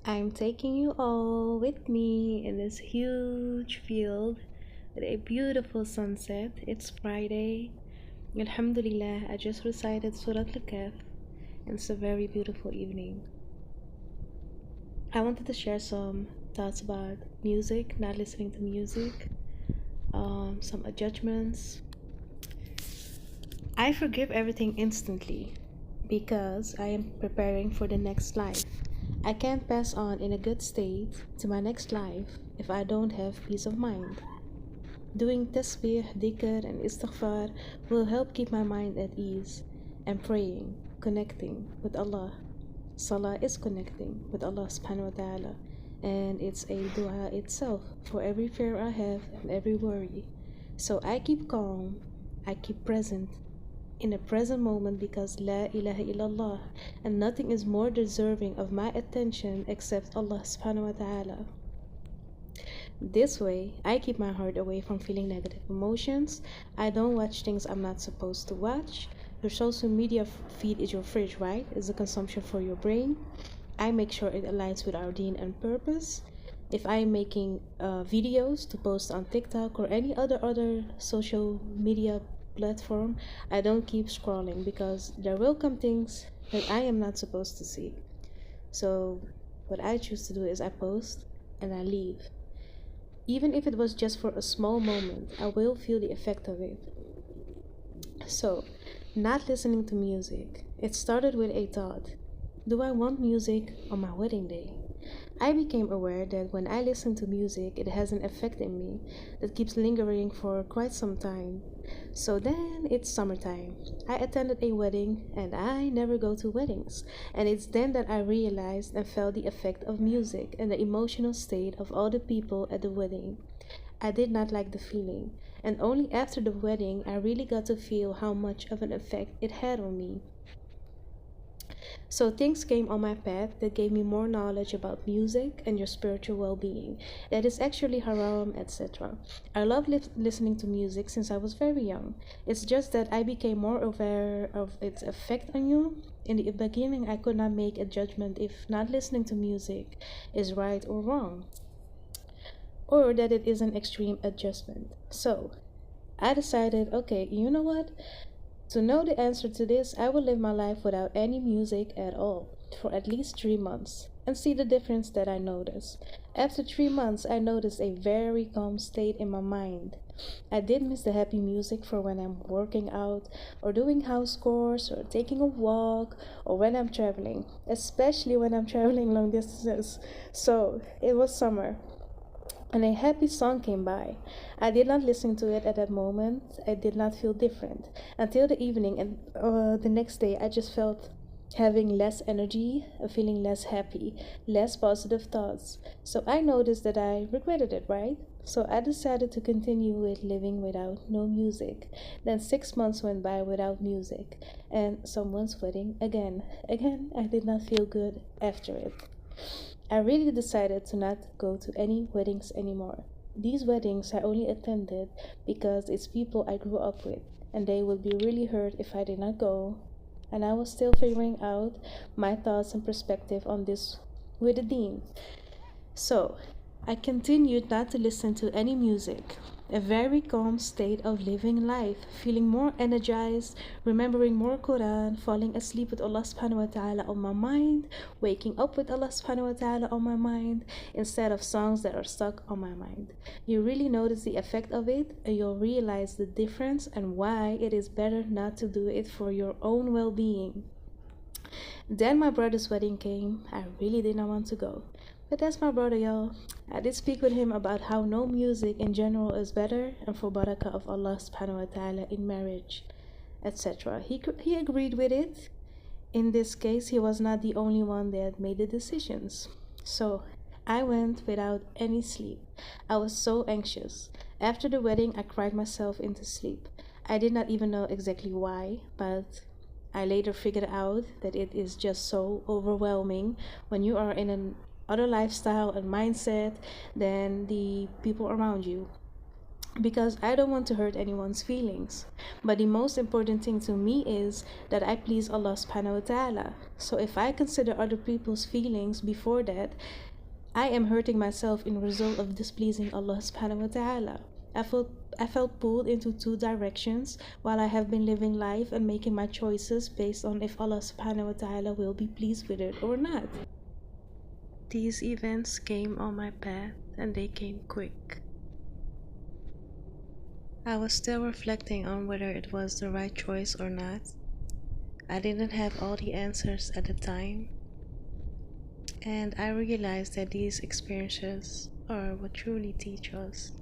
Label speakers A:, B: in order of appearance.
A: I'm taking you all with me in this huge field with a beautiful sunset. It's Friday. Alhamdulillah, I just recited Surah Al-Kahf, and it's a very beautiful evening. I wanted to share some thoughts about music, not listening to music, some judgments. I forgive everything instantly because I am preparing for the next life. I can't pass on in a good state to my next life if I don't have peace of mind. Doing tasbih, dhikr, and istighfar will help keep my mind at ease and praying, connecting with Allah. Salah is connecting with Allah subhanahu wa ta'ala, and it's a dua itself for every fear I have and every worry. So I keep calm, I keep present in the present moment because La ilaha illallah, and nothing is more deserving of my attention except Allah subhanahu wa ta'ala. This way, I keep my heart away from feeling negative emotions. I don't watch things I'm not supposed to watch. Your social media feed is your fridge, right? It's a consumption for your brain. I make sure it aligns with our deen and purpose. If I'm making videos to post on TikTok or any other social media platform, I don't keep scrolling because there will come things that I am not supposed to see. So what I choose to do is I post and I leave. Even if it was just for a small moment, I will feel the effect of it. So, not listening to music. It started with a thought: do I want music on my wedding day? I became aware that when I listen to music, it has an effect in me that keeps lingering for quite some time. So then it's summertime. I attended a wedding and I never go to weddings. And it's then that I realized and felt the effect of music and the emotional state of all the people at the wedding. I did not like the feeling, and only after the wedding I really got to feel how much of an effect it had on me. So things came on my path that gave me more knowledge about music and your spiritual well-being. That is actually haram, etc. I love listening to music since I was very young. It's just that I became more aware of its effect on you. In the beginning, I could not make a judgment if not listening to music is right or wrong, or that it is an extreme adjustment. So I decided, okay, you know what? To know the answer to this, I will live my life without any music at all for at least 3 months and see the difference that I notice. After 3 months, I noticed a very calm state in my mind. I did miss the happy music for when I'm working out or doing house chores or taking a walk or when I'm traveling, especially when I'm traveling long distances. So it was summer and a happy song came by. I did not listen to it at that moment. I did not feel different until the evening, and the next day I just felt having less energy, feeling less happy, less positive thoughts. So I noticed that I regretted it, right? So I decided to continue with living without no music. Then 6 months went by without music, and someone's wedding again. Again, I did not feel good after it. I really decided to not go to any weddings anymore. These weddings I only attended because it's people I grew up with, and they would be really hurt if I did not go. And I was still figuring out my thoughts and perspective on this with the dean. So, I continued not to listen to any music. A very calm state of living life, feeling more energized, remembering more Quran, falling asleep with Allah subhanahu wa ta'ala on my mind, waking up with Allah subhanahu wa ta'ala on my mind, instead of songs that are stuck on my mind. You really notice the effect of it, and you'll realize the difference and why it is better not to do it for your own well being. Then my brother's wedding came. I really did not want to go. But that's my brother, y'all. I did speak with him about how no music in general is better and for barakah of Allah subhanahu wa ta'ala in marriage, etc. He agreed with it. In this case, he was not the only one that made the decisions. So I went without any sleep. I was so anxious. After the wedding, I cried myself into sleep. I did not even know exactly why, but I later figured out that it is just so overwhelming when you are in an other lifestyle and mindset than the people around you. because I don't want to hurt anyone's feelings. But the most important thing to me is that I please Allah subhanahu wa ta'ala. So if I consider other people's feelings before that, I am hurting myself in result of displeasing Allah subhanahu wa ta'ala. I felt pulled into two directions while I have been living life and making my choices based on if Allah subhanahu wa ta'ala will be pleased with it or not. These events came on my path and they came quick. I was still reflecting on whether it was the right choice or not. I didn't have all the answers at the time, and I realized that these experiences are what truly teach us.